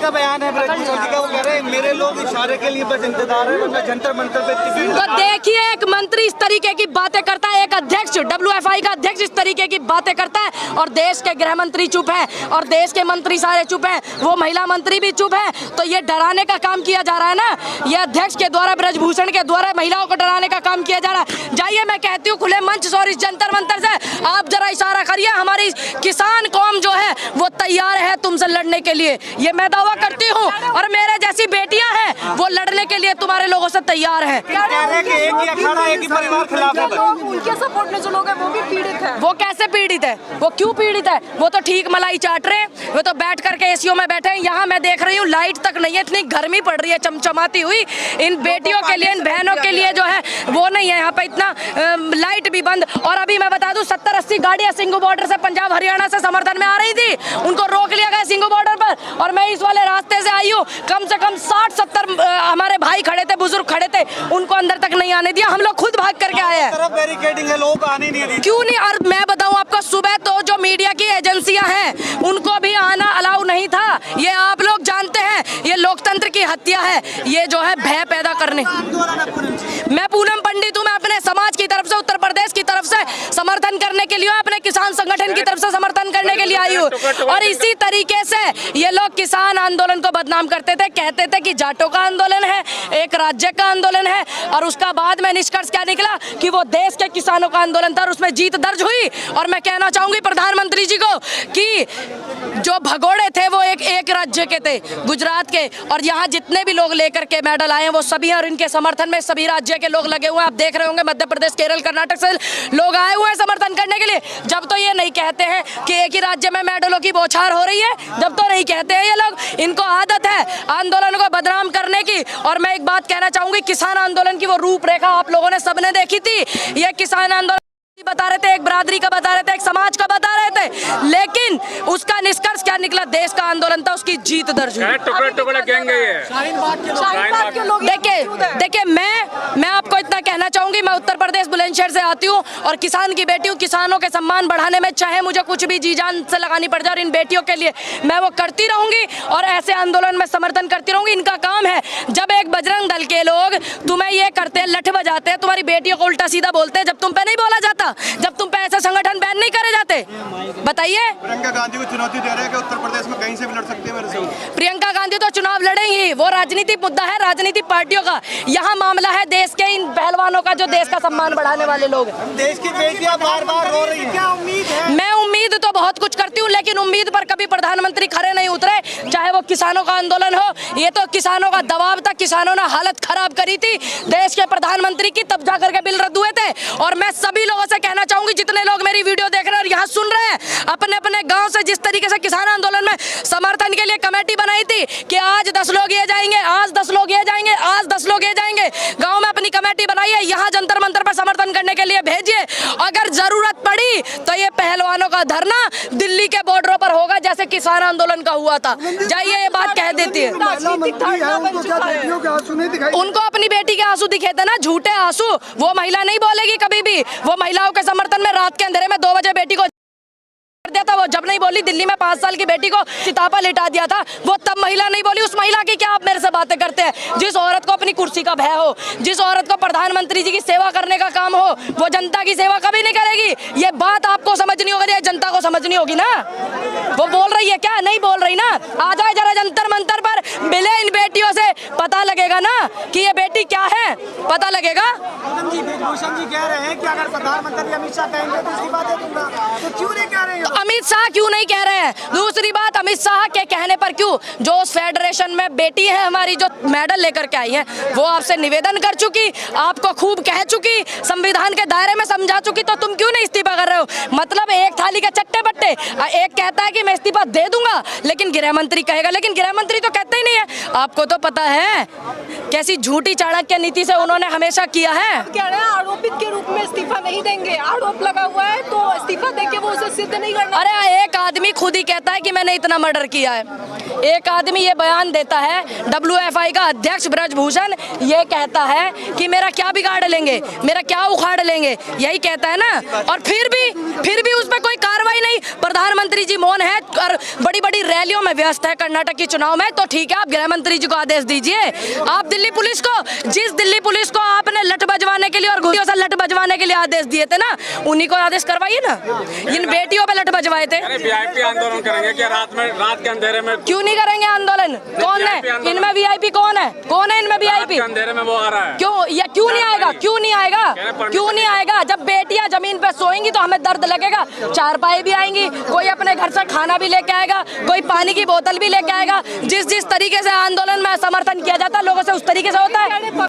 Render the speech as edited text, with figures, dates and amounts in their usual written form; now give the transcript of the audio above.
का बयान है ब्रजभूषण जी का, वो कह रहे हैं मेरे लोग इशारे के लिए बस इंतजार है, वरना जंतर मंतर पे तो देखिए, एक मंत्री इस तरीके की बातें करता है, एक अध्यक्ष WFI का अध्यक्ष इस तरीके की बातें करता है, और देश के गृह मंत्री चुप है, और देश के मंत्री सारे चुप हैं, वो महिला मंत्री भी चुप है। तो ये डराने का काम किया जा रहा है ना, ये अध्यक्ष के द्वारा, ब्रजभूषण के द्वारा महिलाओं को डराने का काम किया जा रहा है। जाइए, मैं कहती हूँ खुले मंच से और इस जंतर मंतर से आप जरा इशारा करिए, हमारी किसान कौम जो है वो तैयार है तुमसे लड़ने के लिए, ये मैं दावा करती हूँ, और मेरे जैसी बेटियां हैं वो लड़ने के लिए तुम्हारे लोगों से तैयार है। उनके सपोर्ट में जो लोग हैं वो भी पीड़ित है। वो कैसे पीड़ित है? वो क्यों पीड़ित है? वो तो ठीक मलाई चाट रहे हैं, वो तो बैठ करके एसीओ में बैठे हैं। यहाँ मैं देख रही हूँ लाइट तक नहीं है, इतनी गर्मी पड़ रही है चमचमाती हुई। इन बेटियों के लिए, इन बहनों के लिए जो है वो नहीं है यहाँ पे, इतना लाइट भी बंद। और अभी मैं बता दूं 70-80 गाड़ियां सिंघू बॉर्डर से पंजाब हरियाणा से समर्थन में आ रही थी, उनको रोक लिया गया सिंघू बॉर्डर पर, और मैं इस वाले रास्ते से आई हूँ। कम से कम 60-70 हमारे भाई खड़े थे, बुजुर्ग खड़े थे, उनको अंदर तक नहीं आने दिया। हम लोग खुद भाग करके आए हैं। बैरिकेडिंग है, लोग आने नहीं दिए। क्यों नहीं? और मैं बताऊं आपको, सुबह तो जो मीडिया की एजेंसियां हैं उनको भी आना अलाउ नहीं था। ये आप लोग जानते हैं, ये लोकतंत्र की हत्या है, ये जो है भय पैदा करने। मैं पूनम पंडित हूँ, मैं अपने समाज की तरफ से, उत्तर प्रदेश की तरफ से समर्थन करने के लिए, अपने किसान संगठन की तरफ से समर्थन करने के लिए आई हूँ। और इसी तरीके से ये लोग किसान आंदोलन को बदनाम करते थे, कहते थे कि जाटों का आंदोलन है, एक राज्य का आंदोलन है, और उसका बाद में निष्कर्ष क्या निकला कि वो देश के किसानों का आंदोलन था और उसमें जीत दर्ज हुई। और मैं कहना चाहूंगी प्रधानमंत्री जी को कि जो भगोड़े थे वो एक राज्य के थे, गुजरात के, और यहाँ जितने भी लोग लेकर के मेडल आए हैं वो सभी हैं, और इनके समर्थन में सभी राज्य के लोग लगे हुए हैं। आप देख रहे होंगे मध्य प्रदेश, केरल, कर्नाटक से लोग आए हुए हैं समर्थन करने के लिए। जब तो ये नहीं कहते हैं कि एक ही राज्य में मेडलों की बौछार हो रही है, जब तो नहीं कहते हैं ये लोग, इनको आदत है आंदोलन को बदनाम करने की। और मैं एक बात कहना चाहूंगी, किसान आंदोलन की वो रूपरेखा आप लोगों ने सबने देखी थी। ये किसान आंदोलन बता रहे थे, एक बरादरी का बता रहे थे, एक समाज का बता रहे थे, लेकिन उसका निष्कर्ष क्या निकला? देश का आंदोलन था, उसकी जीत दर्ज हुई। देखिए, मैं आपको इतना कहना चाहूंगी, मैं उत्तर प्रदेश बुलंदशहर से आती हूँ और किसान की बेटी हूँ। किसानों के सम्मान बढ़ाने में चाहे मुझे कुछ भी जी जान से लगानी पड़ जाए, और इन बेटियों के लिए मैं वो करती रहूंगी, और ऐसे आंदोलन में समर्थन करती रहूंगी। इनका काम है, जब एक बजरंग दल के लोग तुम्हें ये करते हैं, लठ बजाते हैं, तुम्हारी बेटियों को उल्टा सीधा बोलते हैं, जब तुम पे नहीं बोला जाता, जब तुम पे ऐसे संगठन बैन नहीं करे जाते, बताइए। प्रियंका गांधी को चुनौती दे रहे हैं कि उत्तर प्रदेश में कहीं से भी लड़ सकती है मेरे से। प्रियंका गांधी तो चुनाव लड़ेंगी, वो राजनीतिक मुद्दा है राजनीतिक पार्टियों का। यहाँ मामला है देश के इन पहलवानों का, जो देश का सम्मान बढ़ाने वाले लोग हैं। देश की बेटियां बार-बार रो रही हैं। क्या उम्मीद है? मैं उम्मीद तो बहुत कुछ करती हूँ, लेकिन उम्मीद पर कभी प्रधानमंत्री खड़े नहीं उतरे, चाहे वो किसानों का आंदोलन हो। ये तो किसानों का दबाव था, किसानों ने हालत खराब करी थी देश के प्रधानमंत्री की, तब जाकर के बिल रद्द हुए थे। और मैं सभी लोगों से कहना चाहूंगी, जितने लोग मेरी वीडियो देख रहे हैं और यहाँ सुन रहे हैं, अपने अपने गांव से जिस तरीके से किसान आंदोलन में समर्थन के लिए कमेटी बनाई थी कि आज 10 लोग ये जाएंगे, आज 10 लोग ये जाएंगे, आज 10 लोग ये जाएंगे, गांव में अपनी कमेटी बनाइए, यहाँ जंतर मंतर पर समर्थन करने के लिए भेजिए। अगर जरूरत पड़ी तो ये पहलवानों का धरना दिल्ली के बॉर्डरों पर होगा, जैसे किसान आंदोलन का हुआ था। जाइए, ये बात कह देती है। उनको अपनी बेटी के आंसू दिखे थे ना, झूठे आंसू। वो महिला नहीं बोलेगी कभी भी, वो महिलाओं के समर्थन में रात के अंधेरे में 2 बजे बेटी को दिया था। वो जब नहीं बोली, दिल्ली में 5 साल की बेटी को चितापा लिटा दिया था, वो तब महिला नहीं बोली। उस महिला की क्या आप मेरे से बातें करते हैं? जिस औरत को अपनी कुर्सी का भय हो, जिस औरत को प्रधानमंत्री जी की सेवा करने का काम हो, वो जनता की सेवा कभी नहीं करेगी। ये बात आपको समझनी होगी, जनता को समझनी होगी ना। वो बोल रही है क्या? नहीं बोल रही ना। आ जाए जरा जंतर मंतर पर, मिले इन बेटियों से, पता लगेगा ना कि ये बेटी क्या है, पता लगेगा। ब्रजभूषण जी कह रहे हैं कि अगर प्रधानमंत्री अमित शाह कहेंगे तो उसकी बातें दूंगा, तो क्यों नहीं कह रहे हैं? अमित शाह क्यों नहीं कह रहे हैं? दूसरी बात, अमित शाह के कहने पर क्यों? जो उस फेडरेशन में बेटी है हमारी, जो मेडल लेकर के आई है, वो आपसे निवेदन कर चुकी, आपको खूब कह चुकी, संविधान के दायरे में समझा चुकी, तो तुम क्यों नहीं इस्तीफा कर रहे हो? मतलब एक थाली के चट्टे बट्टे, एक कहता है कि मैं इस्तीफा दे दूंगा, लेकिन गृह मंत्री कहेगा, लेकिन गृह मंत्री तो कहते ही नहीं है। आपको तो पता है कैसी झूठी चाणक्य नीति से उन्होंने इन्होंने हमेशा किया है। कह रहे हैं आरोपित के रूप में इस्तीफा नहीं देंगे, आरोप लगा हुआ है तो इस्तीफा देके वो उसे सिद्ध नहीं करना। अरे एक आदमी खुद ही कहता है कि मैंने इतना मर्डर किया है। एक आदमी ये बयान देता है, WFI का अध्यक्ष ब्रजभूषण ये कहता है कि मेरा क्या बिगाड़ लेंगे, मेरा क्या उखाड़ लेंगे, यही कहता है ना। और फिर भी उस पर कोई कार्रवाई नहीं। प्रधानमंत्री जी मौन है और बड़ी बड़ी रैलियों में व्यस्त है कर्नाटक के चुनाव में। तो ठीक है, आप गृह मंत्री जी को आदेश दीजिए। आप दिल्ली पुलिस को, जिस दिल्ली पुलिस को आपने लठ बजवाने के लिए और घुड़ियों से लठ बजवाने के लिए आदेश दिए थे ना, उन्हीं को आदेश करवाइए ना। इन बेटियों पे लठ बजवाए थे। VIP आंदोलन करेंगे क्या रात के अंधेरे में? क्यों नहीं करेंगे आंदोलन? कौन है इनमें VIP? कौन है इनमें VIP? अंधेरे में वो आ रहा है। क्यों नहीं आएगा? क्यों नहीं आएगा? जब बेटियां जमीन पे सोएंगी तो हमें दर्द लगेगा। चारपाई भी आएंगी, कोई अपने घर से खाना भी लेके आएगा, कोई पानी की बोतल भी लेके आएगा। जिस तरीके से आंदोलन में समर्थन किया जाता है लोगों से, उस तरीके से होता है।